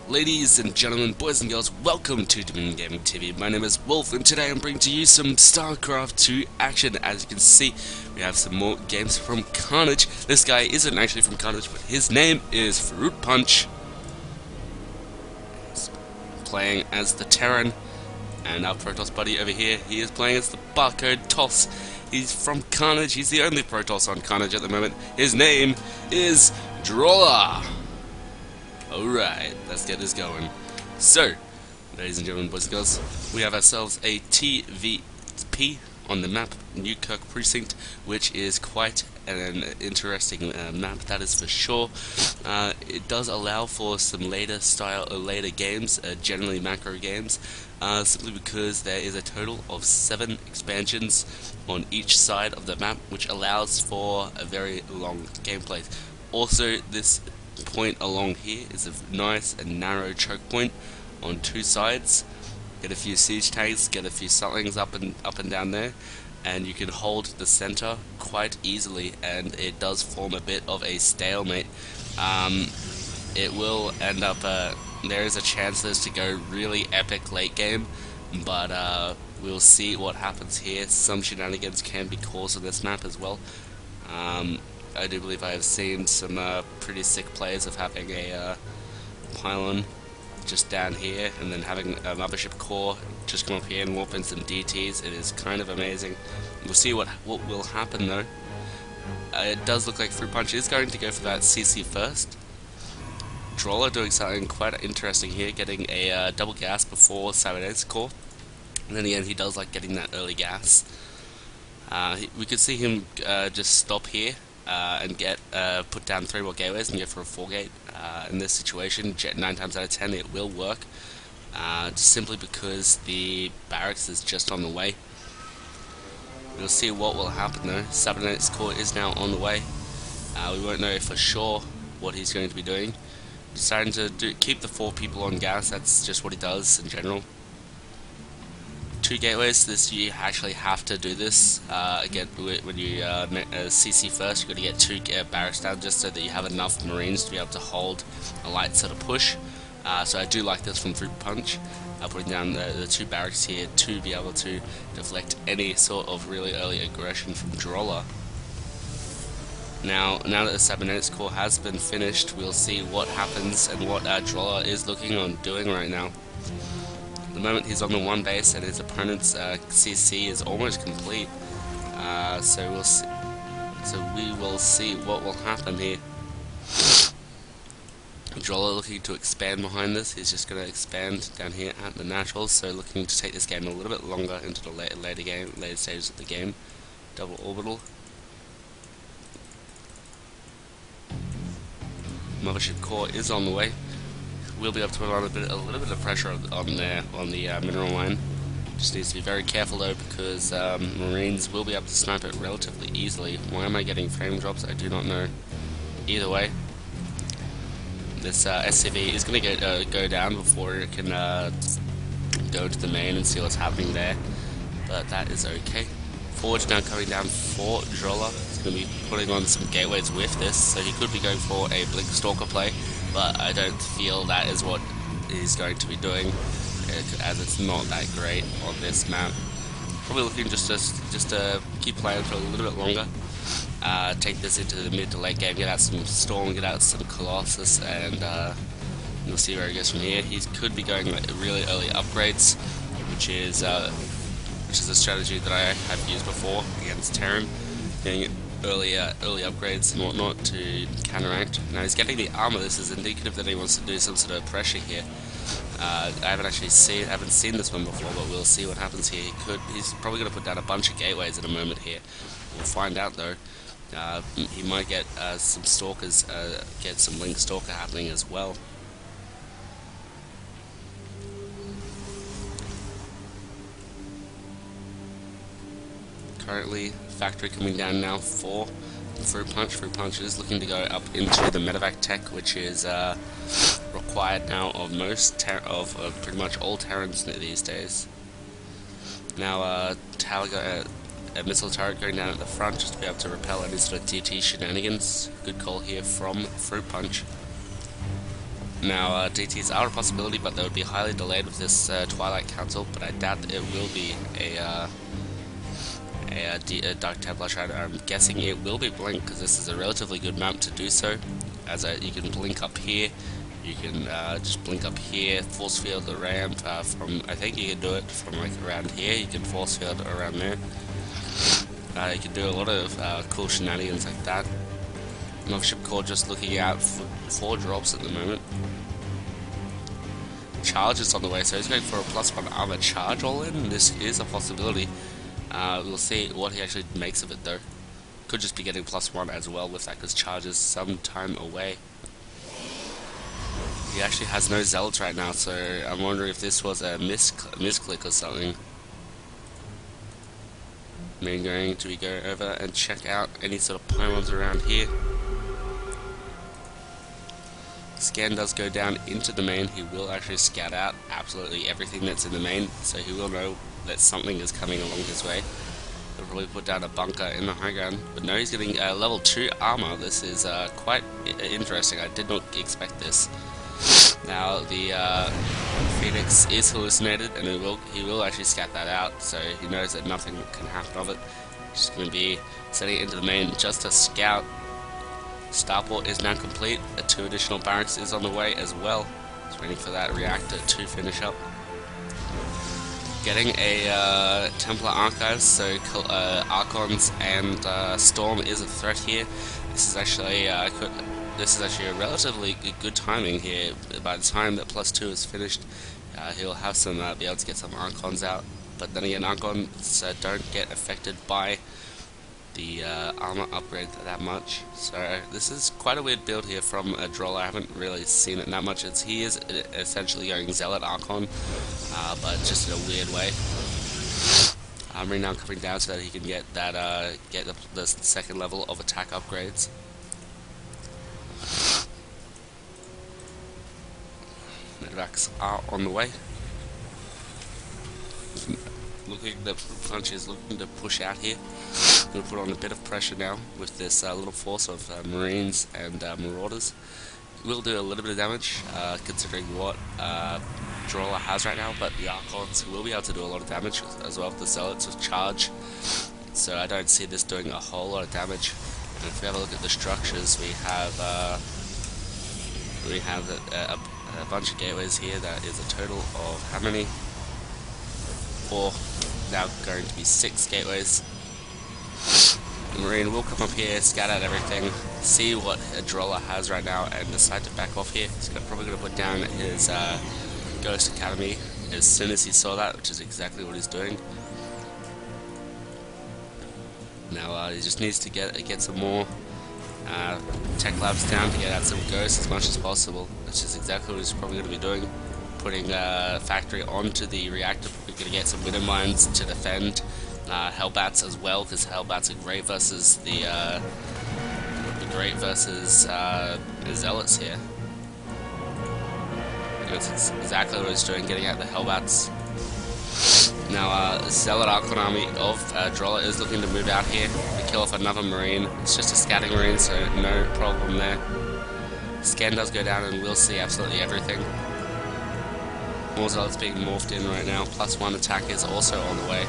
Ladies and gentlemen, boys and girls, welcome to Dominion Gaming TV. My name is Wolf, and today I'm bringing to you some Starcraft 2 action. As you can see, we have some more games from Karnage. This guy isn't actually from Karnage, but his name is Fruitpunch. He's playing as the Terran, and our Protoss buddy over here, he is playing as the Barcode Toss. He's from Karnage. He's the only Protoss on Karnage at the moment. His name is Drolla. Alright, let's get this going. So, ladies and gentlemen, boys and girls, we have ourselves a TVP on the map, Newkirk Precinct, which is quite an interesting map, that is for sure. It does allow for some later games, generally macro games, simply because there is a total of 7 expansions on each side of the map, which allows for a very long gameplay. Also, this point along here is a nice and narrow choke point on 2 sides. Get a few siege tanks, get a few sutlings up and down there, and you can hold the center quite easily, and it does form a bit of a stalemate. It will end up there is a chance this to go really epic late game, but we'll see what happens here. Some shenanigans can be caused on this map as well. I do believe I have seen some pretty sick plays of having a pylon just down here, and then having a mothership core just come up here and warp in some DTs. It is kind of amazing. We'll see what will happen though. It does look like Fruitpunch is going to go for that CC first. Drolla doing something quite interesting here, getting a double gas before Cybernetics core, and then again he does like getting that early gas. We could see him just stop here and get put down 3 more gateways and go for a 4 gate. In this situation, 9 times out of 10 it will work, just simply because the barracks is just on the way. We'll see what will happen though. Cybernetics core is now on the way. We won't know for sure what he's going to be doing. Deciding to keep the 4 people on gas, that's just what he does in general. 2 gateways, you actually have to do this. Again, when you CC first, you've got to get 2 barracks down just so that you have enough marines to be able to hold a light sort of push. So I do like this from Fruitpunch, putting down the 2 barracks here to be able to deflect any sort of really early aggression from Drolla. Now that the Cybernetics core has been finished, we'll see what happens and what Drolla is looking on doing right now. At the moment he's on the 1 base, and his opponent's CC is almost complete. So we will see what will happen here. Drolla looking to expand behind this. He's just going to expand down here at the naturals, so looking to take this game a little bit longer into the later stages of the game. Double orbital. Mothership core is on the way. We'll be able to put on a little bit of pressure on the mineral line. Just needs to be very careful though, because Marines will be able to snipe it relatively easily. Why am I getting frame drops? I do not know. Either way, this SCV is going to go down before it can go to the main and see what's happening there. But that is okay. Forge now coming down for Drolla. He's going to be putting on some gateways with this, so he could be going for a Blink Stalker play, but I don't feel that is what he's going to be doing, as it's not that great on this map. Probably looking just to keep playing for a little bit longer, take this into the mid to late game, get out some Storm, get out some Colossus, and we'll see where he goes from here. He could be going like really early upgrades, which is a strategy that I have used before against Terran, getting early upgrades and whatnot to counteract. Now he's getting the armor. This is indicative that he wants to do some sort of pressure here. I haven't seen this one before, but we'll see what happens here. He's probably going to put down a bunch of gateways in a moment here. We'll find out though. He might get some stalkers, get some Link Stalker happening as well. Currently, factory coming down now for Fruitpunch. Fruitpunch is looking to go up into the medevac tech, which is required now of pretty much all Terrans these days. Now, a missile turret going down at the front just to be able to repel any sort of DT shenanigans. Good call here from Fruitpunch. Now, DTs are a possibility, but they would be highly delayed with this Twilight Council, but I doubt that it will be a Dark Templar Shrine. I'm guessing it will be Blink, because this is a relatively good map to do so, as you can blink up here, you can just blink up here, force field the ramp from, I think you can do it from like around here, you can force field around there. You can do a lot of cool shenanigans like that. Mothership Core just looking out for 4 drops at the moment. Charge is on the way, so he's going for a +1 armor charge all in. This is a possibility. We'll see what he actually makes of it though. Could just be getting +1 as well with that, because charge is some time away. He actually has no zealots right now, so I'm wondering if this was a misclick or something. I'm going to go over and check out any sort of pylons around here. Scan does go down into the main. He will actually scout out absolutely everything that's in the main, so he will know that something is coming along his way. He'll probably put down a bunker in the high ground, but no, he's getting level 2 armor. This is quite interesting. I did not expect this. Now the Phoenix is hallucinated, and he will actually scout that out, so he knows that nothing can happen of it. He's just going to be setting it into the main just to scout. Starport is now complete. 2 additional barracks is on the way as well. Just waiting for that reactor to finish up. Getting a Templar Archives, so Archons and Storm is a threat here. This is actually a relatively good timing here. By the time that +2 is finished, he'll have some be able to get some Archons out. But then again, Archons don't get affected by the armor upgrade that much. So this is quite a weird build here from Drolla. I haven't really seen it that much. He is essentially going Zealot Archon, but just in a weird way. Renown coming down so that he can get that get the second level of attack upgrades. Medevacs are on the way. The Fruitpunch is looking to push out here. Going to put on a bit of pressure now with this little force of Marines and Marauders. Will do a little bit of damage, considering what Drolla has right now, but the Archons will be able to do a lot of damage as well with the Zealots with charge. So I don't see this doing a whole lot of damage. And if we have a look at the structures, we have a bunch of gateways here. That is a total of how many? 4. Now going to be 6 gateways. The Marine will come up here, scout out everything, see what Drolla has right now, and decide to back off here. He's probably going to put down his Ghost Academy as soon as he saw that, which is exactly what he's doing. Now he just needs to get some more tech labs down to get out some ghosts as much as possible, which is exactly what he's probably going to be doing. Putting factory onto the reactor, we're going to get some widow mines to defend Hellbats as well, because Hellbats are great versus the Zealots here. That's exactly what he's doing, getting out the Hellbats. Now Zealot Archon army of Drolla is looking to move out here to kill off another Marine. It's just a scouting Marine, so no problem there. Scan does go down, and we'll see absolutely everything. More Zealots being morphed in right now. +1 attack is also on the way.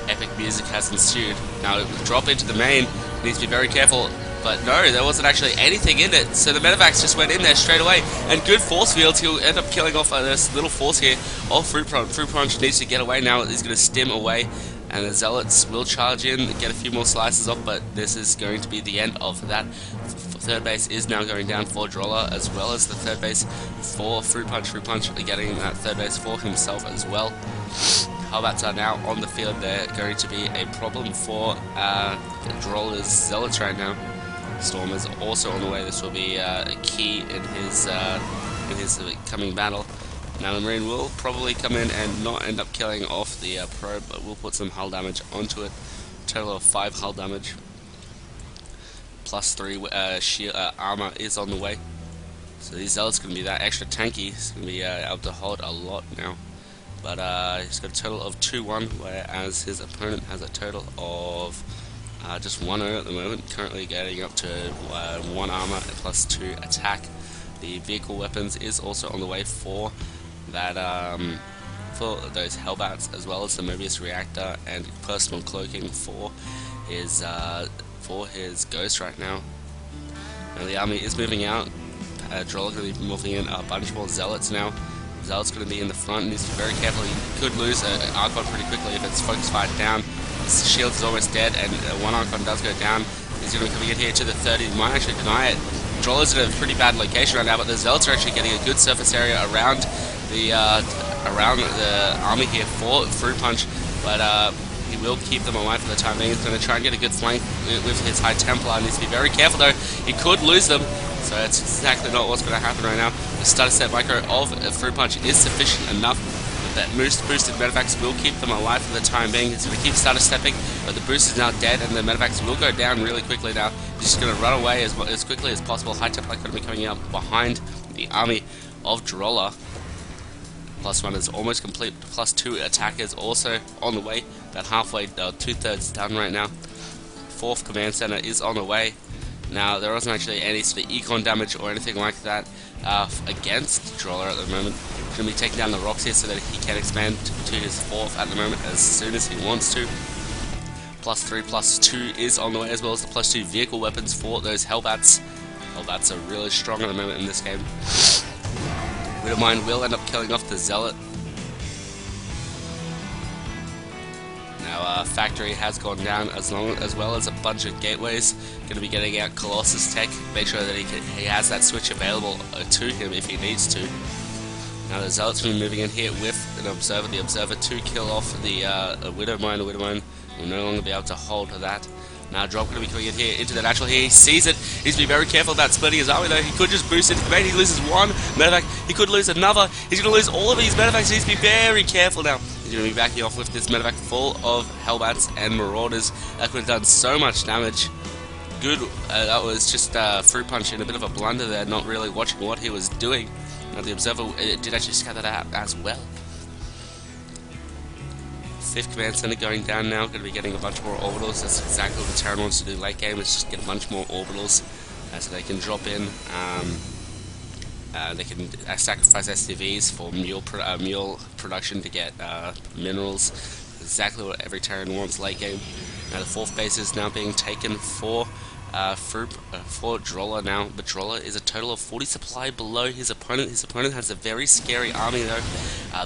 Epic music has ensued. Now drop into the main. Needs to be very careful. But no, there wasn't actually anything in it. So the Medevacs just went in there straight away. And good force fields. He'll end up killing off this little force here of Fruitpunch. Fruitpunch needs to get away now. He's going to stim away. And the Zealots will charge in, get a few more slices off. But this is going to be the end of that. Third base is now going down for Drolla, as well as the third base for Fruitpunch. Fruitpunch getting that third base for himself as well. Hellbats are now on the field. They're going to be a problem for Drolla's Zealots right now. Storm is also on the way. This will be a key in his coming battle. Now the Marine will probably come in and not end up killing off the probe, but we'll put some hull damage onto it. Total of 5 hull damage. +3 sheer armor is on the way. So these Zealots going to be that extra tanky. He's going to be able to hold a lot now. But he's got a total of 2-1, whereas his opponent has a total of just 1-0 at the moment. Currently getting up to 1 armor and +2 attack. The vehicle weapons is also on the way for that for those Hellbats, as well as the Mobius reactor and personal cloaking for his ghost right now. Now the army is moving out. Drolla going to be moving in a bunch more zealots now. Zealot's going to be in the front, and needs to be very careful. He could lose an Archon pretty quickly if it's focus fight down. His shield is almost dead, and one Archon does go down. He's going to be coming in here to the 30. He might actually deny it. Drolla's in a pretty bad location right now, but the Zealots are actually getting a good surface area around the army here for Fruitpunch, but he will keep them alive for the time being. He's going to try and get a good flank with his High Templar. Needs to be very careful though. He could lose them, so that's exactly not what's going to happen right now. The starter set micro of Fruitpunch is sufficient enough. That boosted Medivacs will keep them alive for the time being. He's going to keep starter stepping, but the boost is now dead, and the Medivacs will go down really quickly now. He's just going to run away as quickly as possible. High Templar going to be coming up behind the army of Drolla. +1 is almost complete. +2 attack is also on the way. About halfway, 2/3 done right now. 4th command center is on the way. Now there wasn't actually any sort of econ damage or anything like that against Drolla at the moment. He's going to be taking down the rocks here so that he can expand to his 4th at the moment as soon as he wants to. +3, +2 is on the way, as well as the +2 vehicle weapons for those Hellbats. Hellbats are really strong at the moment in this game. Widowmine will end up killing off the Zealot. Now Factory has gone down as well as a bunch of gateways. Going to be getting out Colossus tech. Make sure that he has that switch available to him if he needs to. Now the Zealot's going to be moving in here with an Observer. The Observer to kill off the Widowmine. The Widowmine will no longer be able to hold that. Now Drop going to be coming in here into the natural here. He sees it. He needs to be very careful about splitting his army though. He could just boost into command. He loses one medevac. He could lose another. He's going to lose all of these medevacs. He needs to be very careful now. He's going to be backing off with this medevac full of Hellbats and Marauders. That could have done so much damage. Good. That was just Fruitpunch in a bit of a blunder there, not really watching what he was doing. Now the Observer did actually scout that out as well. 5th command center going down now, going to be getting a bunch more orbitals. That's exactly what the Terran wants to do late game, is just get a bunch more orbitals so they can drop in. They can sacrifice SCVs for mule production to get minerals. Exactly what every Terran wants late game. Now the 4th base is now being taken for Drolla now, but Drolla is a total of 40 supply below his opponent. His opponent has a very scary army though,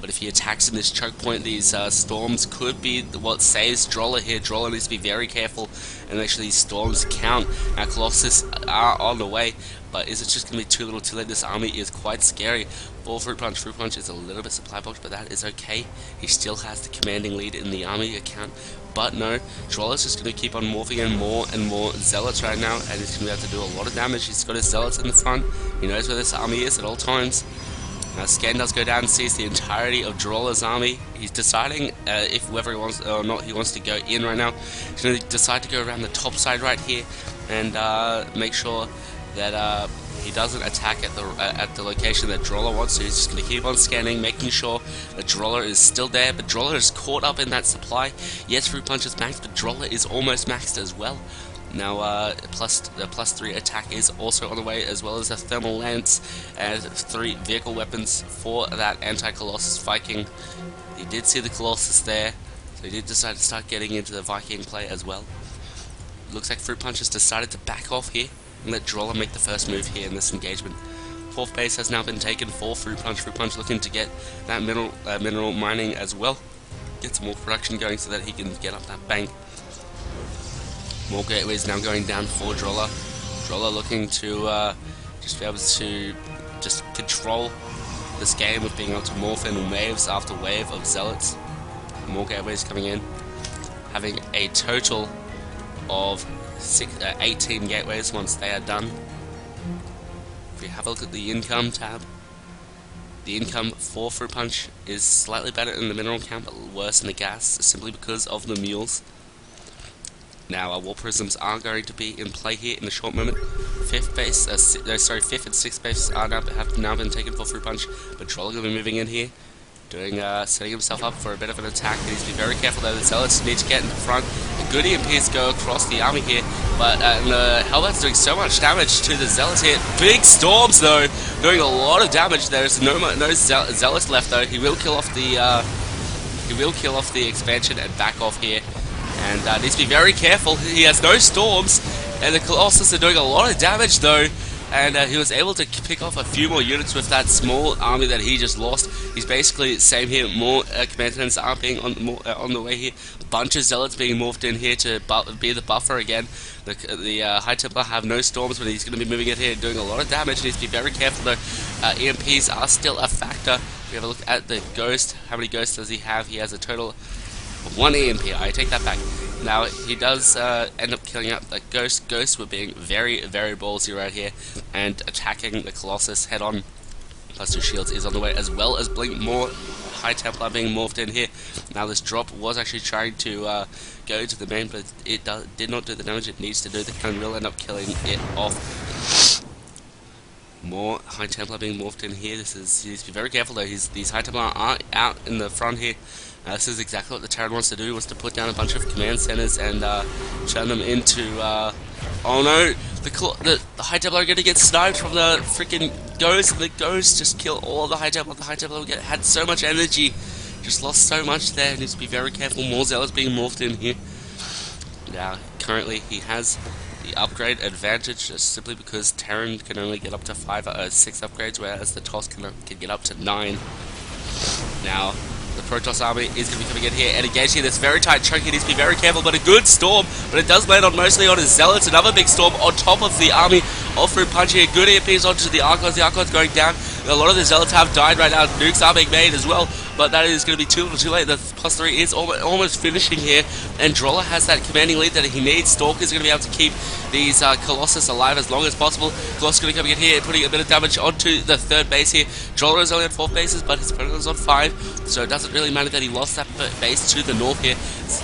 but if he attacks in this choke point, these storms could be what saves Drolla here. Drolla needs to be very careful and make sure these storms count. Now Colossus are on the way, but is it just going to be too little too late? This army is quite scary. For Fruitpunch. Fruitpunch is a little bit supply boxed, but that is okay. He still has the commanding lead in the army account. But no, Drolla's just going to keep on morphing in more and more Zealots right now, and he's going to be able to do a lot of damage. He's got his Zealots in the front. He knows where this army is at all times. Now Scan does go down and sees the entirety of Drolla's army. He's deciding if whether he wants or not he wants to go in right now. He's going to decide to go around the top side right here and make sure that he doesn't attack at the location that Drolla wants to. He's just going to keep on scanning, making sure that Drolla is still there, but Drolla is caught up in that supply. Yes, Fruitpunch is maxed, but Drolla is almost maxed as well. Now, the +3 attack is also on the way, as well as a thermal lance and 3 vehicle weapons for that anti-Colossus Viking. He did see the Colossus there, so he did decide to start getting into the Viking play as well. Looks like Fruitpunch has decided to back off here and let Drolla make the first move here in this engagement. 4th base has now been taken for Fruitpunch. Fruitpunch looking to get that mineral mining as well. Get some more production going so that he can get up that bank. More gateways now going down for Drolla. Drolla looking to just be able to just control this game with being able to morph in waves after wave of Zealots. More gateways coming in. Having a total of 18 gateways once they are done. If we have a look at the income tab, the income for Fruitpunch is slightly better in the mineral count, but worse in the gas, simply because of the mules. Now, War Prisms are going to be in play here in a short moment. 5th base, 5th and 6th base have now been taken for Fruitpunch, but Drolla going to be moving in here, setting himself up for a bit of an attack. He needs to be very careful though. The Zealots need to get in the front and good EMPs go across the army here, but the Hellbat's doing so much damage to the Zealots here. Big Storms though, doing a lot of damage. There's no Zealots left though. He will kill off the expansion and back off here, and needs to be very careful. He has no storms, and the Colossus are doing a lot of damage though. And he was able to pick off a few more units with that small army that he just lost. He's basically same here. More command centers are being on the way here. A bunch of zealots being morphed in here to be the buffer again. The High Templar have no storms, but he's going to be moving it here and doing a lot of damage. He needs to be very careful though. EMPs are still a factor. We have a look at the ghost. How many ghosts does he have? He has a total of 1 EMP. I take that back. Now, he does end up killing out the ghost. Ghosts were being very, very ballsy right here and attacking the Colossus head on. Plus 2 shields is on the way, as well as Blink. More High Templar being morphed in here. Now, this drop was actually trying to go to the main, but it did not do the damage it needs to do. The cannon will end up killing it off. More High Templar being morphed in here. He needs to be very careful though. These High Templar are out in the front here. This is exactly what the Terran wants to do, wants to put down a bunch of command centers and turn them into, oh no, the High Templar are going to get sniped from the freaking Ghost, and the Ghost just kill all of the High Templar. The High Templar had so much energy, just lost so much there. Needs to be very careful. More Zealots being morphed in here. Now, currently he has the upgrade advantage just simply because Terran can only get up to 6 upgrades, whereas the TOS can get up to 9. Now, the Protoss army is going to be coming in here and engaging in this very tight choke. He needs to be very careful, but a good storm, but it does land mostly on his Zealots. Another big storm on top of the army of Fruitpunch here. Good EMPs onto the Archons. The Archons going down. A lot of the Zealots have died right now. Nukes are being made as well, but that is going to be too late. The +3 is almost finishing here, and Drolla has that commanding lead that he needs. Stalker's going to be able to keep these Colossus alive as long as possible. Colossus going to come in here, putting a bit of damage onto the 3rd base here. Drolla is only on 4 bases, but his opponent is on 5, so it doesn't really matter that he lost that base to the north here.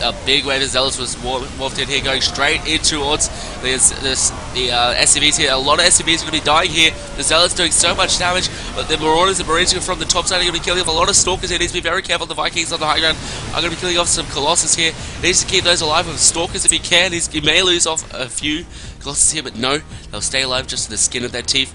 A big wave of Zealots was morphed in here, going straight in towards the SCVs here. A lot of SCVs are going to be dying here. The Zealots doing so much damage, but the Marauders and Marines from the top side are going to be killing off a lot of Stalkers here. Needs to be very careful. The Vikings on the high ground are going to be killing off some Colossus here. Needs to keep those alive with Stalkers if he can. He may lose off a few Colossus here, but no, they'll stay alive just to the skin of their teeth.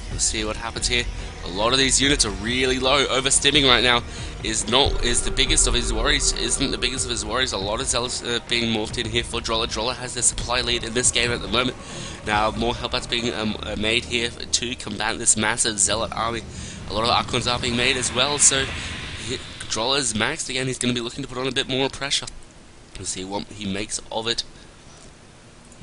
We'll see what happens here. A lot of these units are really low. Overstimming right now is the biggest of his worries. Isn't the biggest of his worries. A lot of Zealots being morphed in here for Drolla. Drolla has the supply lead in this game at the moment. Now more Hellbats being made here to combat this massive Zealot army. A lot of Archons are being made as well. So Drolla is maxed again. He's going to be looking to put on a bit more pressure. We'll see what he makes of it.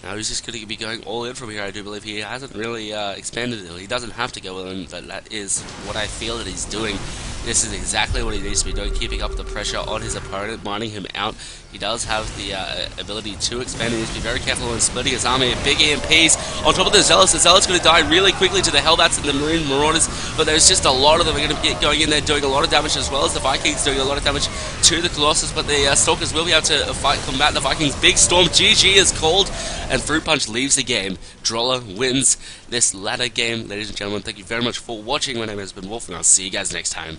Now he's just going to be going all in from here. I do believe he hasn't really expanded it. He doesn't have to go all in, but that is what I feel that he's doing. This is exactly what he needs to be doing, keeping up the pressure on his opponent, mining him out. He does have the ability to expand. He needs to be very careful when splitting his army. Big EMPs on top of the Zealots. The Zealots going to die really quickly to the Hellbats and the Marine Marauders, but there's just a lot of them are going to be going in there doing a lot of damage, as well as the Vikings doing a lot of damage to the Colossus, but the Stalkers will be able to combat the Vikings. Big storm, GG is called, and Fruitpunch leaves the game. Drolla wins this ladder game. Ladies and gentlemen, thank you very much for watching. My name has been Wolf, and I'll see you guys next time.